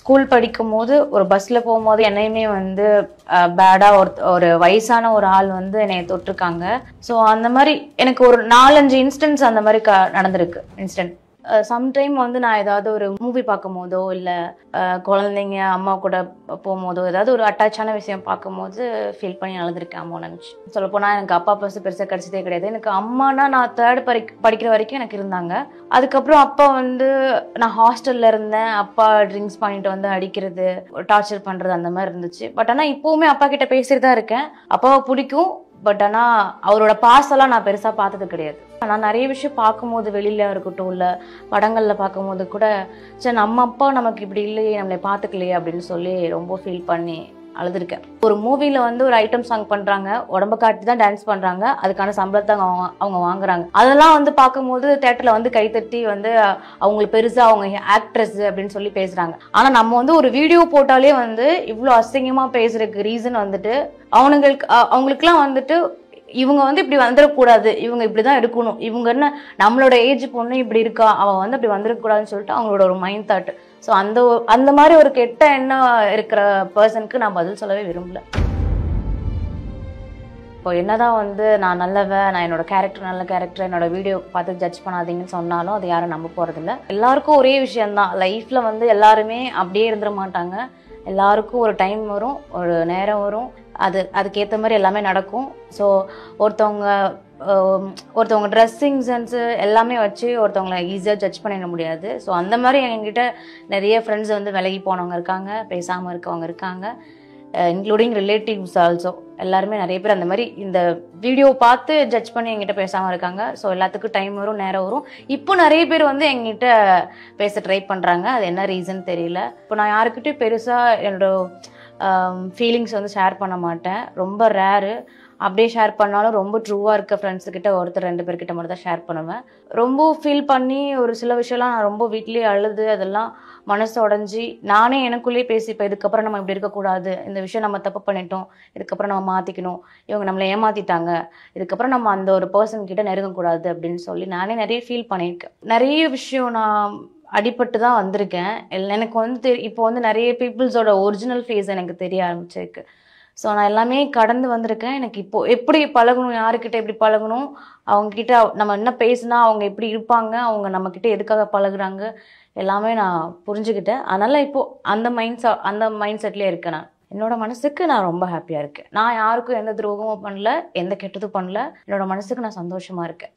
School படிக்கும்போது ஒரு பஸ்ல போகும்போது என்னையுமே வந்து பேடா ஒரு வயசான ஒரு ஆள் வந்து என்னை தொட்டிருக்காங்க. ஸோ அந்த மாதிரி எனக்கு ஒரு 4-5 இன்ஸ்டன்ஸ் அந்த மாதிரி நடந்திருக்கு. சம்டைம் வந்து நான் ஏதாவது ஒரு மூவி பார்க்கும் போதோ இல்லை குழந்தைங்க அம்மா கூட போகும்போதோ ஏதாவது ஒரு அட்டாச்சான விஷயம் பார்க்கும்போது ஃபீல் பண்ணி அழுதுருக்கேன். அம்மா நினச்சி சொல்லப்போனால் எனக்கு அப்பா பர்ஸ் பெருசாக கிடைச்சதே கிடையாது. எனக்கு அம்மானா நான் தேர்ட் படிக்கிற வரைக்கும் எனக்கு இருந்தாங்க. அதுக்கப்புறம் அப்பா வந்து நான் ஹாஸ்டல்ல இருந்தேன். அப்பா ட்ரிங்க்ஸ் பண்ணிட்டு வந்து அடிக்கிறது, டார்ச்சர் பண்றது அந்த மாதிரி இருந்துச்சு. பட் ஆனால் இப்போவுமே அப்பா கிட்ட பேசிட்டு தான் இருக்கேன். அப்பாவை பிடிக்கும். பட் ஆனால் அவரோட பாசெல்லாம் நான் பெருசாக பார்த்தது கிடையாது. நான் நிறைய விஷயம் பார்க்கும்போது வெளியில இருக்கட்டும் இல்லை படங்கள்ல பார்க்கும்போது கூட சரி நம்ம அப்பா நமக்கு இப்படி இல்லையே, நம்மளை பார்த்துக்கலையே அப்படின்னு சொல்லி ரொம்ப ஃபீல் பண்ணி அழுதுருக்கேன். ஒரு மூவில வந்து ஒரு ஐட்டம் சாங் பண்றாங்க, உடம்ப காட்டி தான் டான்ஸ் பண்றாங்க, அதுக்கான சம்பளத்தை அவங்க வாங்குறாங்க. அதெல்லாம் வந்து பார்க்கும்போது தியேட்டர்ல வந்து கைத்தட்டி வந்து அவங்களுக்கு பெருசா அவங்க ஆக்ட்ரஸ் அப்படின்னு சொல்லி பேசுறாங்க. ஆனா நம்ம வந்து ஒரு வீடியோ போட்டாலே வந்து இவ்வளவு அசிங்கமா பேசுறதுக்கு ரீசன் வந்துட்டு அவங்களுக்குலாம் வந்துட்டு இவங்க வந்து இப்படி வந்துடக்கூடாது, இவங்க இப்படிதான் எடுக்கணும், இவங்க என்ன நம்மளோட ஏஜ் பொண்ணு இப்படி இருக்கா, அவன் வந்து அப்படி வந்துடக்கூடாதுன்னு சொல்லிட்டு அவங்களோட ஒரு மைண்ட் தாட். ஸோ அந்த மாதிரி ஒரு கெட்ட எண்ணம் இருக்கிற பர்சனுக்கு நான் பதில் சொல்லவே விரும்பல. இப்போ என்னதான் வந்து நான் நல்லவன், நான் என்னோட கேரக்டர் நல்ல கேரக்டர், என்னோட வீடியோ பார்த்து ஜட்ஜ் பண்ணாதீங்கன்னு சொன்னாலும் அது யாரும் நம்ப போறதில்ல. எல்லாருக்கும் ஒரே விஷயம்தான், லைஃப்ல வந்து எல்லாருமே அப்படியே இருந்துட மாட்டாங்க. எல்லாருக்கும் ஒரு டைம் வரும், ஒரு நேரம் வரும், அதுக்கேற்ற மாதிரி எல்லாமே நடக்கும். ஸோ ஒருத்தவங்க ட்ரெஸ்ஸிங் சென்ஸு எல்லாமே வச்சு ஒருத்தவங்களை ஈஸியாக ஜட்ஜ் பண்ணிட முடியாது. ஸோ அந்த மாதிரி என்கிட்ட நிறைய ஃப்ரெண்ட்ஸ் வந்து விலகி போனவங்க இருக்காங்க, பேசாமல் இருக்கவங்க இருக்காங்க, இன்க்ளூடிங் ரிலேட்டிவ்ஸ் ஆல்சோ. எல்லாருமே நிறைய பேர் அந்த மாதிரி இந்த வீடியோ பார்த்து ஜட்ஜ் பண்ணி என்கிட்ட பேசாமல் இருக்காங்க. ஸோ எல்லாத்துக்கும் டைம் வரும், நேரம் வரும். இப்போ நிறைய பேர் வந்து என்கிட்ட பேச ட்ரை பண்ணுறாங்க. அது என்ன ரீசன் தெரியல. இப்போ நான் யாருக்கிட்டையும் பெருசாக என்னோட ஃபீலிங்ஸ் வந்து ஷேர் பண்ண மாட்டேன். ரொம்ப ரேரு. அப்படியே ஷேர் பண்ணாலும் ரொம்ப ட்ரூவாக இருக்க ஃப்ரெண்ட்ஸுக்கிட்ட 1-2 பேர்கிட்ட மட்டும் தான் ஷேர் பண்ணுவேன். ரொம்ப ஃபீல் பண்ணி ஒரு சில விஷயம்லாம் நான் ரொம்ப வீட்லேயே அழுது அதெல்லாம் மனசு உடஞ்சி நானே எனக்குள்ளேயே பேசிப்பேன், இதுக்கப்புறம் நம்ம இப்படி இருக்கக்கூடாது, இந்த விஷயம் நம்ம தப்பு பண்ணிட்டோம், இதுக்கப்புறம் நம்ம மாற்றிக்கணும், இவங்க நம்மளை ஏமாற்றிட்டாங்க, இதுக்கப்புறம் நம்ம அந்த ஒரு பர்சன் கிட்ட நெருங்கக்கூடாது அப்படின்னு சொல்லி நானே நிறைய ஃபீல் பண்ணியிருக்கேன். நிறைய விஷயம் நான் அடிபட்டு தான் வந்திருக்கேன். எனக்கு வந்து இப்போ வந்து நிறைய பீப்புள்ஸோட ஒரிஜினல் ஃபேஸ் எனக்கு தெரிய ஆரம்பிச்சிருக்கு. ஸோ நான் எல்லாமே கடந்து வந்திருக்கேன். எனக்கு இப்போது எப்படி பழகணும், யாருக்கிட்ட எப்படி பழகணும், அவங்கக்கிட்ட நம்ம என்ன பேசுனா அவங்க எப்படி இருப்பாங்க, அவங்க நம்மக்கிட்ட எதுக்காக பழகுறாங்க, எல்லாமே நான் புரிஞ்சுக்கிட்டேன். அதனால் இப்போது அந்த மைண்ட் செட்லேயே இருக்கேன். நான் என்னோட மனசுக்கு நான் ரொம்ப ஹாப்பியாக இருக்கேன். நான் யாருக்கும் எந்த துரோகமும் பண்ணல, எந்த கெட்டதும் பண்ணல. என்னோட மனசுக்கு நான் சந்தோஷமாக இருக்கேன்.